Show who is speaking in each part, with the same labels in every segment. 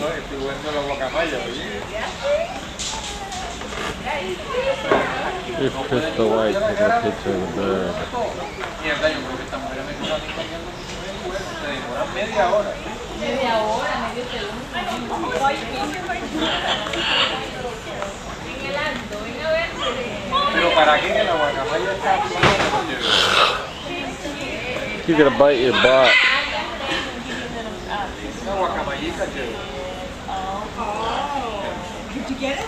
Speaker 1: estoy viendo la guacamaya, oye.
Speaker 2: If Crystal White took a picture of the bird.
Speaker 1: Mierda, yo creo que esta mujer me quedó aquí comiendo se demora media hora.
Speaker 3: Media hora, medio segundo. Venga a ver.
Speaker 1: Pero ¿para qué que la guacamaya está
Speaker 2: She's gonna bite your butt.
Speaker 1: una guacamayita, Joe?
Speaker 3: Did you get it?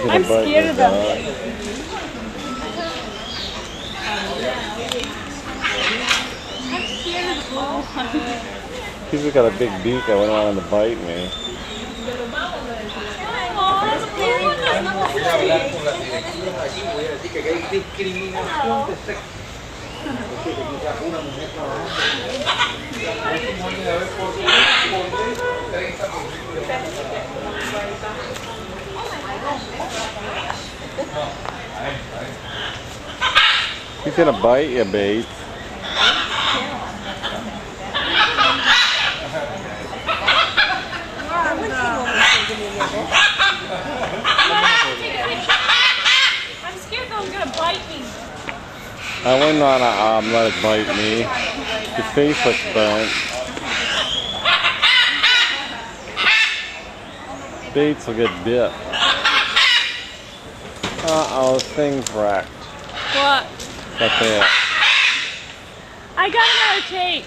Speaker 2: I'm scared of them. She's got a big beak. I wouldn't want him to bite me.
Speaker 1: Voy a hablar con las directivas aquí, voy a decir que hay discriminación de sexo. Porque quizás una mujer trabajando. Es un montón de haber por 30%.
Speaker 2: He's gonna bite you, Bates.
Speaker 3: I'm scared that one's gonna bite me.
Speaker 2: I wouldn't want to let it bite me. His face looks burnt. Bates will get bit. Uh-oh, this thing's wrecked.
Speaker 3: What?
Speaker 2: Right there.
Speaker 3: I got another tape.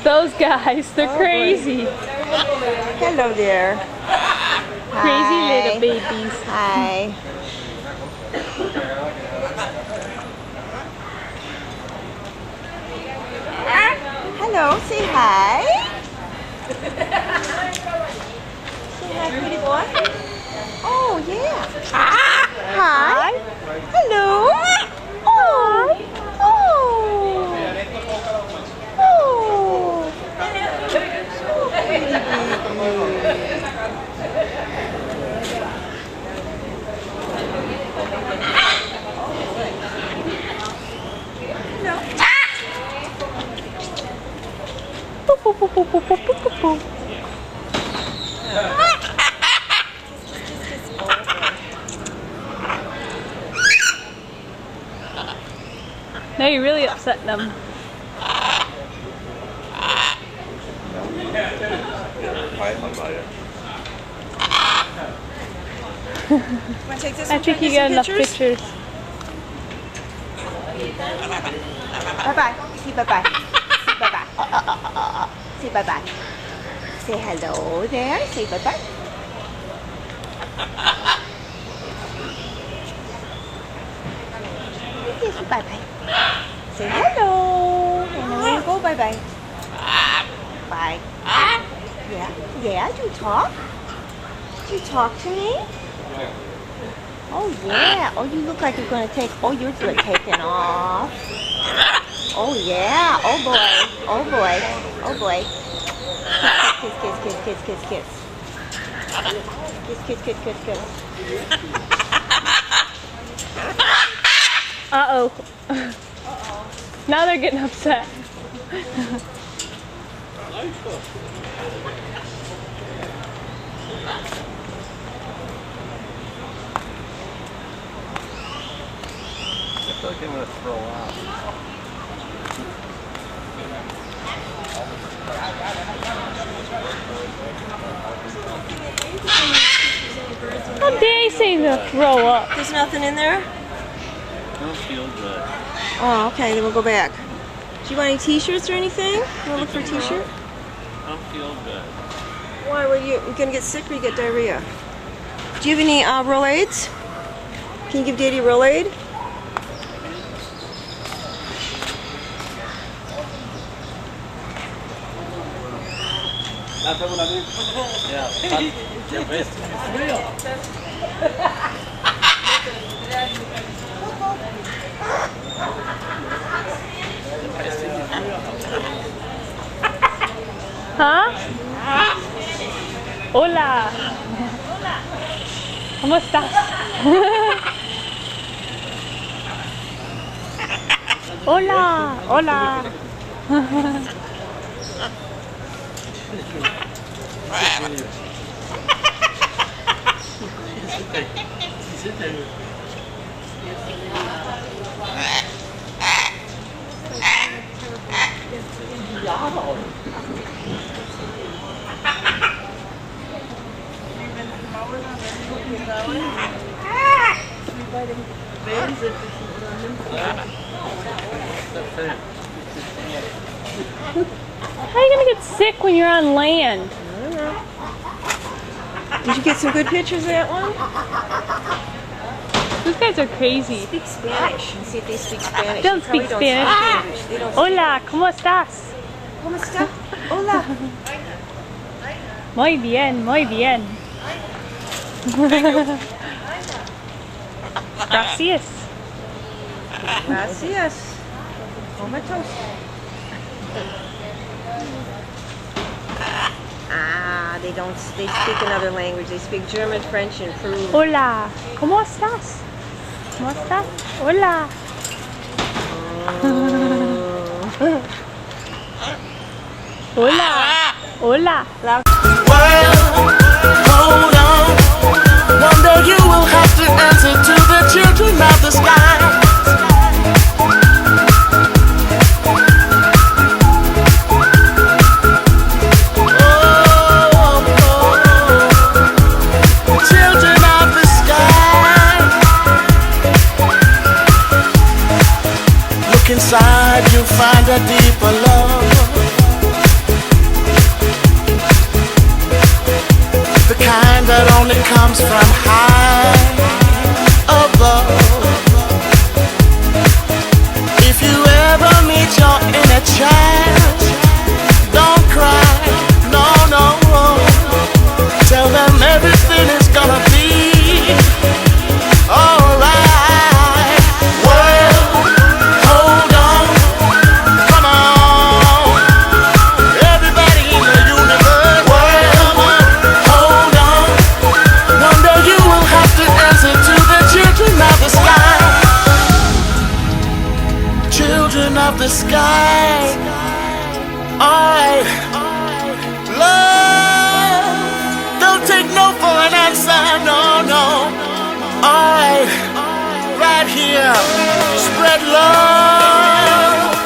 Speaker 3: Those guys, they're crazy.
Speaker 4: Hello there.
Speaker 3: Crazy
Speaker 4: Hi.
Speaker 3: little babies.
Speaker 4: Hi. Hello, say hi. Say hi, pretty boy. Oh, yeah. Hi. Hello. Oh. Oh.
Speaker 3: Now you're really upsetting them. I think you got enough pictures.
Speaker 4: Bye-bye. Say bye-bye. Say bye-bye. Say bye-bye. Say hello there. Say bye-bye. Yes, bye-bye. Say hello. And then we'll go bye-bye. Bye. Yeah. Yeah, you talk? You talk to me? Oh, yeah. Oh, you look like you're going to take... Oh, you're taking off. Oh, yeah. Oh, boy. Oh, boy. Oh, boy. Kiss, kiss, kiss, kiss, kiss, kiss. Kiss, kiss, kiss, kiss, kiss.
Speaker 3: Uh-oh. Now they're getting upset.
Speaker 2: I feel like I'm gonna throw out.
Speaker 3: How dare you say to throw up?
Speaker 4: There's nothing in there?
Speaker 2: I don't feel good.
Speaker 4: Oh, okay, then we'll go back. Do you want any t-shirts or anything? You want to look for a t-shirt?
Speaker 2: I don't feel good.
Speaker 4: Why were you gonna get sick or you get diarrhea? Do you have any Rolaids? Can you give Daddy a Rolaid?
Speaker 3: Huh? Hola. ¿Cómo estás? Hola. Hola. How are you gonna get sick when you're on land?
Speaker 4: Did you get some good pictures of that one?
Speaker 3: Those guys are crazy.
Speaker 4: Speak Spanish and see if they speak Spanish.
Speaker 3: Don't
Speaker 4: They probably
Speaker 3: speak Spanish.
Speaker 4: English. They don't
Speaker 3: Hola, ¿cómo estás?
Speaker 4: ¿Cómo está? Hola.
Speaker 3: Muy bien, muy bien. Gracias.
Speaker 4: Gracias. Momentos. They speak another language. They speak German, French, and Peru.
Speaker 3: Hola, ¿cómo estás? ¿Cómo estás? Hola. Hola. Hola.
Speaker 5: Well, hold on. One day you will have to answer to the children of the sky. Children of the sky. Look inside, you'll find a deeper love. The kind that only comes from high above. If you ever meet your inner child, don't cry, no, no. Tell them everything is gonna be alright. Well, hold on, come on, everybody in the universe. Hold on, one day you will have to answer to the children of the sky. Children of the sky. Alright, love, don't take no for an answer, no, no. Alright, right here, spread love.